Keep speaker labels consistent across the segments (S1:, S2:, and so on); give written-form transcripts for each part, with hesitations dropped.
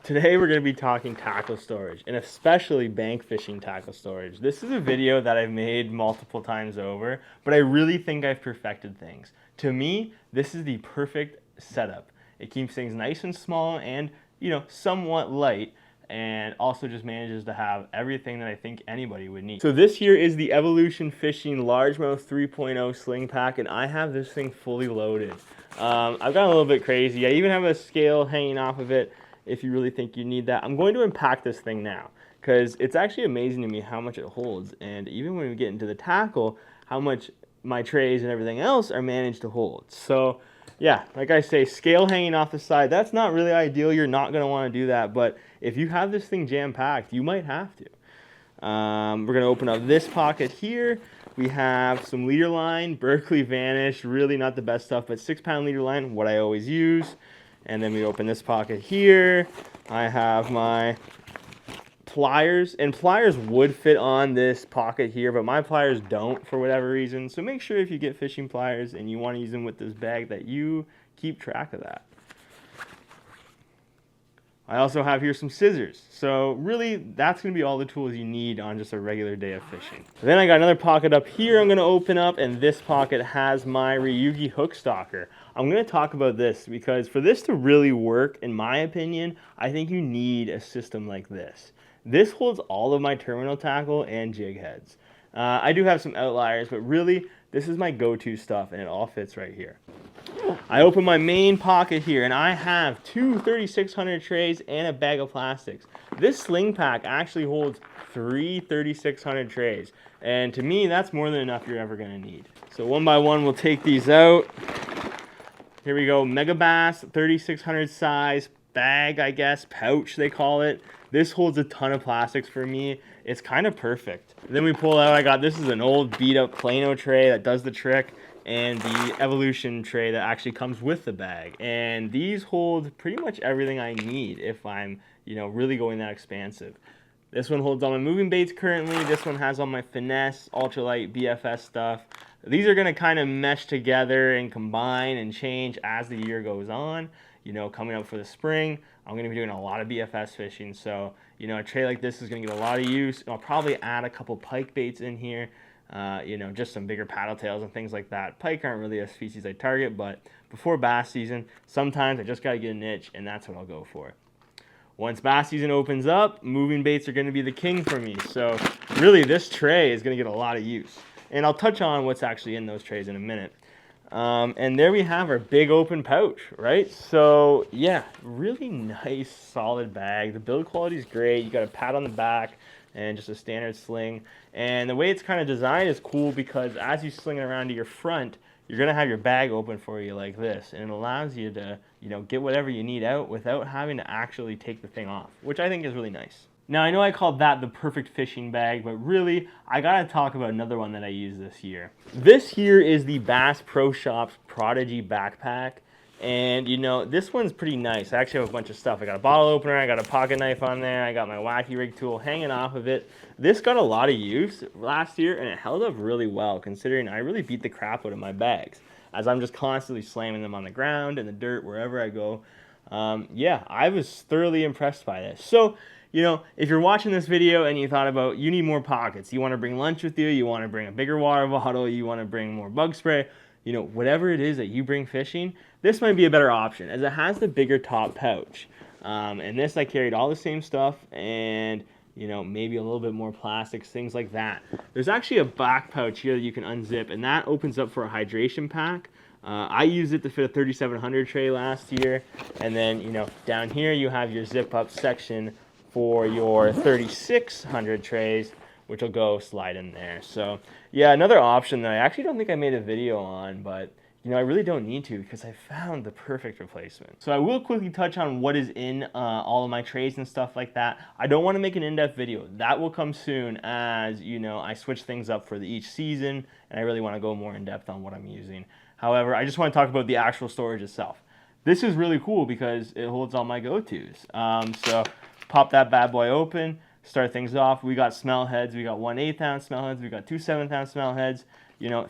S1: Today we're going to be talking tackle storage, and especially bank fishing tackle storage. This is a video that I've made multiple times over, but I really think I've perfected things. To me, this is the perfect setup. It keeps things nice and small and, somewhat light, and also just manages to have everything that I think anybody would need. So this here is the Evolution Fishing Largemouth 3.0 Sling Pack, and I have this thing fully loaded. I've gone a little bit crazy. I even have a scale hanging off of it if you really think you need that. I'm going to unpack this thing now because it's actually amazing to me how much it holds, and even when we get into the tackle, how much my trays and everything else are managed to hold. So yeah, like I say, scale hanging off the side, that's not really ideal. You're not going to want to do that, but if you have this thing jam-packed, you might have to. We're going to open up this pocket here. We have some leader line, Berkeley Vanish, really not the best stuff, but 6-pound leader line, what I always use. And then we open this pocket here. I have my pliers, and pliers would fit on this pocket here, but my pliers don't for whatever reason. So make sure if you get fishing pliers and you want to use them with this bag that you keep track of that. I also have here some scissors. So really, that's going to be all the tools you need on just a regular day of fishing. Then I got another pocket up here I'm going to open up, and this pocket has my Ryugi hook stalker. I'm going to talk about this because for this to really work, in my opinion, I think you need a system like this. This holds all of my terminal tackle and jig heads. I do have some outliers, but really, this is my go-to stuff, and it all fits right here. I open my main pocket here, and I have two 3600 trays and a bag of plastics. This Sling Pack actually holds 3 3600 trays, and to me, that's more than enough you're ever going to need. So one by one, we'll take these out. Here we go, Mega Bass, 3600 size bag, I guess, pouch they call it. This holds a ton of plastics for me. It's kind of perfect. Then we pull out, this is an old beat up Plano tray that does the trick, and the Evolution tray that actually comes with the bag. And these hold pretty much everything I need if I'm, really going that expansive. This one holds all my moving baits currently. This one has all my finesse, ultralight, BFS stuff. These are gonna kind of mesh together and combine and change as the year goes on. Coming up for the spring, I'm gonna be doing a lot of BFS fishing. So, a tray like this is gonna get a lot of use. I'll probably add a couple pike baits in here. Just some bigger paddle tails and things like that. Pike aren't really a species I target, but before bass season, sometimes I just got to get a niche, and that's what I'll go for. Once bass season opens up, moving baits are going to be the king for me. So really, this tray is going to get a lot of use. And I'll touch on what's actually in those trays in a minute. And there we have our big open pouch, right? So yeah, really nice, solid bag. The build quality is great. You got a pad on the back and just a standard sling. And the way it's kind of designed is cool because as you sling it around to your front, you're going to have your bag open for you like this. And it allows you to, get whatever you need out without having to actually take the thing off, which I think is really nice. Now, I know I called that the perfect fishing bag, but really, I got to talk about another one that I use this year. This here is the Bass Pro Shops Prodigy Backpack. And, this one's pretty nice. I actually have a bunch of stuff. I got a bottle opener, I got a pocket knife on there, I got my wacky rig tool hanging off of it. This got a lot of use last year, and it held up really well, considering I really beat the crap out of my bags, as I'm just constantly slamming them on the ground, in the dirt, wherever I go. Yeah, I was thoroughly impressed by this. So, if you're watching this video and you thought about, you need more pockets, you want to bring lunch with you, you want to bring a bigger water bottle, you want to bring more bug spray, whatever it is that you bring fishing, this might be a better option as it has the bigger top pouch. And this, I carried all the same stuff and, maybe a little bit more plastics, things like that. There's actually a back pouch here that you can unzip, and that opens up for a hydration pack. I used it to fit a 3700 tray last year. And then, down here you have your zip up section for your 3600 trays, which will go slide in there. So yeah, another option that I actually don't think I made a video on, but I really don't need to because I found the perfect replacement. So I will quickly touch on what is in all of my trays and stuff like that. I don't want to make an in-depth video. That will come soon as, I switch things up for each season, and I really want to go more in depth on what I'm using. However, I just want to talk about the actual storage itself. This is really cool because it holds all my go-tos. So pop that bad boy open, start things off. We got smell heads, we got 1/8 ounce smell heads, we got 2 7/8 ounce smell heads,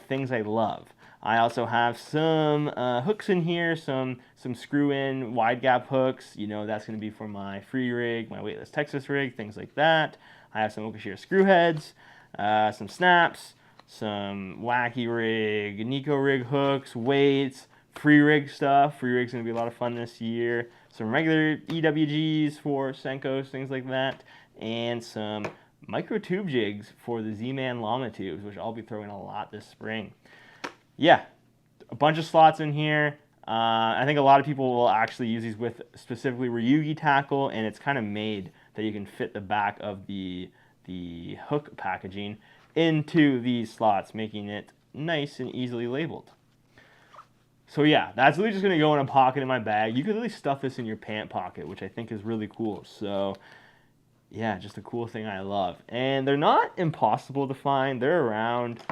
S1: things I love. I also have some hooks in here, some screw-in wide gap hooks. You know, that's going to be for my free rig, my weightless Texas rig, things like that. I have some Okashira screw heads, some snaps, some wacky rig, Nico rig hooks, weights, free rig stuff. Free rig's going to be a lot of fun this year. Some regular EWGs for Senkos, things like that, and some micro tube jigs for the Z-Man llama tubes, which I'll be throwing a lot this spring. Yeah, a bunch of slots in here. I think a lot of people will actually use these with specifically Ryugi tackle, and it's kind of made that you can fit the back of the hook packaging into these slots, making it nice and easily labeled. So yeah, that's really just going to go in a pocket in my bag. You could really stuff this in your pant pocket, which I think is really cool. So yeah, just a cool thing I love. And they're not impossible to find. They're around.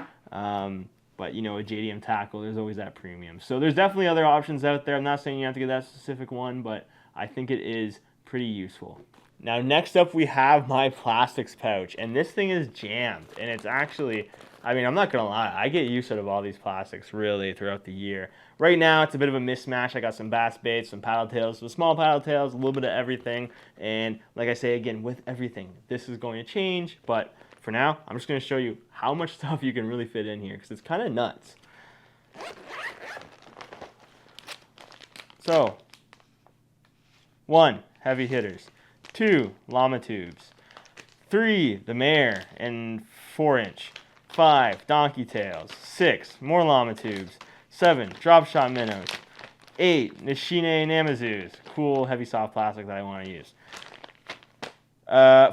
S1: But, you know, a JDM tackle, there's always that premium. So there's definitely other options out there. I'm not saying you have to get that specific one, but I think it is pretty useful. Now, next up, we have my plastics pouch. And this thing is jammed. And it's actually, I mean, I'm not going to lie. I get use out of all these plastics, really, throughout the year. Right now, it's a bit of a mismatch. I got some bass baits, some paddle tails, some small paddle tails, a little bit of everything. And like I say, again, with everything, this is going to change. But for now, I'm just going to show you how much stuff you can really fit in here, because it's kind of nuts. So, 1, heavy hitters. 2, llama tubes. 3, the mare and 4-inch. 5, donkey tails. 6, more llama tubes. 7, drop shot minnows. 8, Nishine Namazus. Cool, heavy soft plastic that I want to use.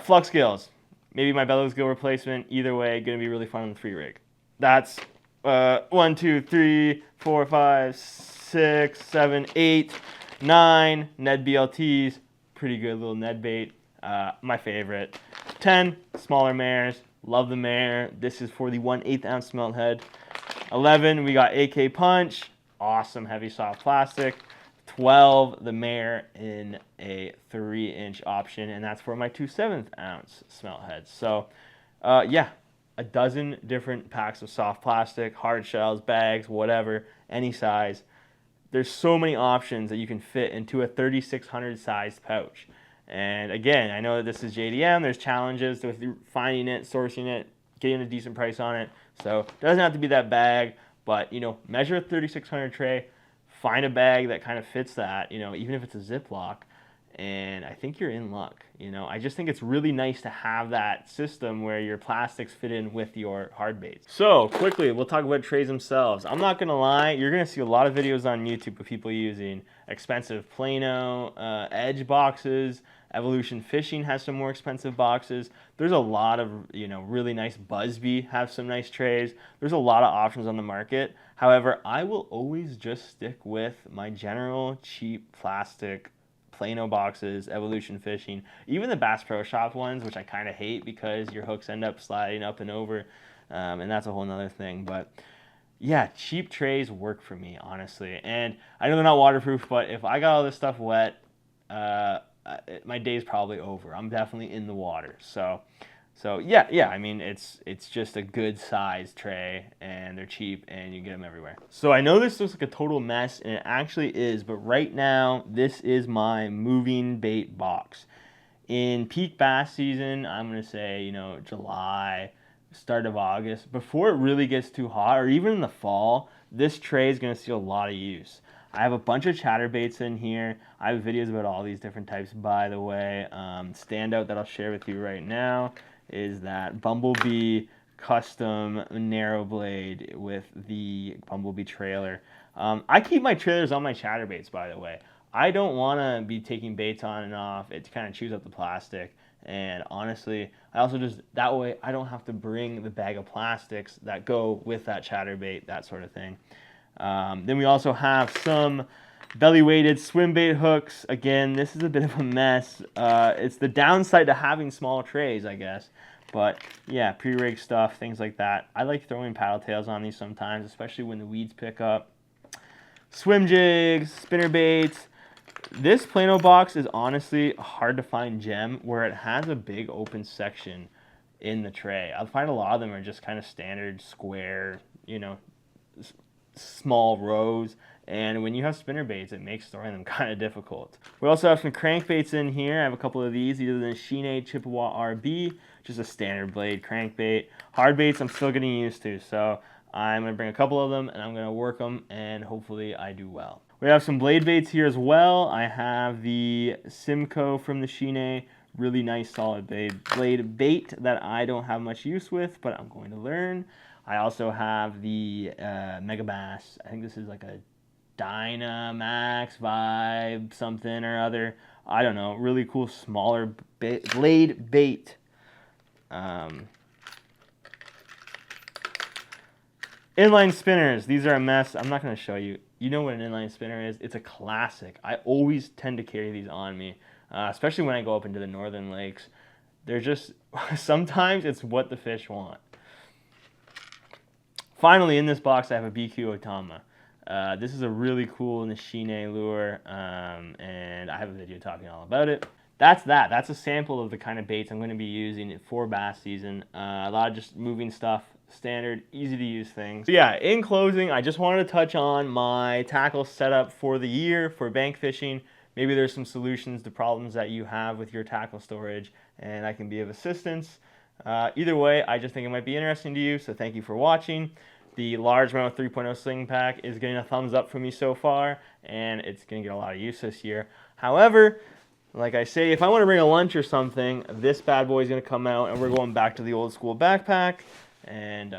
S1: Flux gills. Maybe my bellows gill replacement. Either way, going to be really fun on the free rig. That's 1, 2, 3, 4, 5, 6, 7, 8, 9 Ned BLTs. Pretty good little Ned bait. My favorite. 10, smaller mares. Love the mare. This is for the 1/8 ounce smelt head. 11, we got AK Punch. Awesome heavy soft plastic. 12, the mare in a 3-inch option, and that's for my 2/7 ounce smelt heads. So, yeah, a dozen different packs of soft plastic, hard shells, bags, whatever, any size. There's so many options that you can fit into a 3600 sized pouch. And again, I know that this is JDM. There's challenges with finding it, sourcing it, getting a decent price on it. So it doesn't have to be that bag, but, you know, measure a 3600 tray. Find a bag that kind of fits that, you know, even if it's a Ziploc, and I think you're in luck. You know, I just think it's really nice to have that system where your plastics fit in with your hard baits. So quickly, we'll talk about trays themselves. I'm not gonna lie, you're gonna see a lot of videos on YouTube of people using expensive Plano edge boxes. Evolution Fishing has some more expensive boxes. There's a lot of, you know, really nice. Busby have some nice trays. There's a lot of options on the market. However, I will always just stick with my general cheap plastic Plano boxes, Evolution Fishing, even the Bass Pro Shop ones, which I kind of hate because your hooks end up sliding up and over, and that's a whole nother thing. But yeah, cheap trays work for me, honestly. And I know they're not waterproof, but if I got all this stuff wet, my day's probably over. I'm definitely in the water. So yeah, I mean, it's just a good size tray, and they're cheap, and you get them everywhere. So I know this looks like a total mess, and it actually is, but right now, this is my moving bait box. In peak bass season, I'm going to say, you know, July, start of August, before it really gets too hot, or even in the fall, this tray is going to see a lot of use. I have a bunch of chatterbaits in here. I have videos about all these different types, by the way. Standout that I'll share with you right now is that Bumblebee custom narrow blade with the Bumblebee trailer. I keep my trailers on my chatterbaits, by the way. I don't want to be taking baits on and off. It kind of chews up the plastic. And honestly, I also just, that way I don't have to bring the bag of plastics that go with that chatterbait, that sort of thing. Then we also have some belly weighted swim bait hooks. Again, this is a bit of a mess. It's the downside to having small trays, I guess. But yeah, pre-rig stuff, things like that. I like throwing paddle tails on these sometimes, especially when the weeds pick up. Swim jigs, spinner baits. This Plano box is honestly a hard to find gem where it has a big open section in the tray. I'll find a lot of them are just kind of standard square, you know, small rows. And when you have spinner baits, it makes storing them kind of difficult. We also have some crankbaits in here. I have a couple of these, either the Shine Chippewa RB, just a standard blade crankbait. Hard baits I'm still getting used to, so I'm going to bring a couple of them and I'm going to work them, and hopefully I do well. We have some blade baits here as well. I have the Simcoe from the Shine, really nice solid blade bait that I don't have much use with, but I'm going to learn. I also have the Mega Bass. I think this is like a Dynamax Vibe something or other. I don't know. Really cool smaller blade bait. Inline spinners. These are a mess. I'm not going to show you. You know what an inline spinner is. It's a classic. I always tend to carry these on me, especially when I go up into the northern lakes. They're just, sometimes it's what the fish want. Finally, in this box, I have a BQ Otama. This is a really cool Nishine lure, and I have a video talking all about it. That's that. That's a sample of the kind of baits I'm going to be using for bass season. A lot of just moving stuff, standard, easy to use things. So yeah, in closing, I just wanted to touch on my tackle setup for the year for bank fishing. Maybe there's some solutions to problems that you have with your tackle storage, and I can be of assistance. Either way, I just think it might be interesting to you, so thank you for watching. The Largemouth 3.0 Sling Pack is getting a thumbs up from me so far, and it's going to get a lot of use this year. However, like I say, if I want to bring a lunch or something, this bad boy is going to come out, and we're going back to the old school backpack. And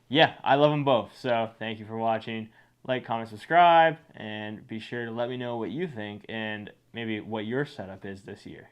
S1: yeah, I love them both. So thank you for watching. Like, comment, subscribe, and be sure to let me know what you think and maybe what your setup is this year.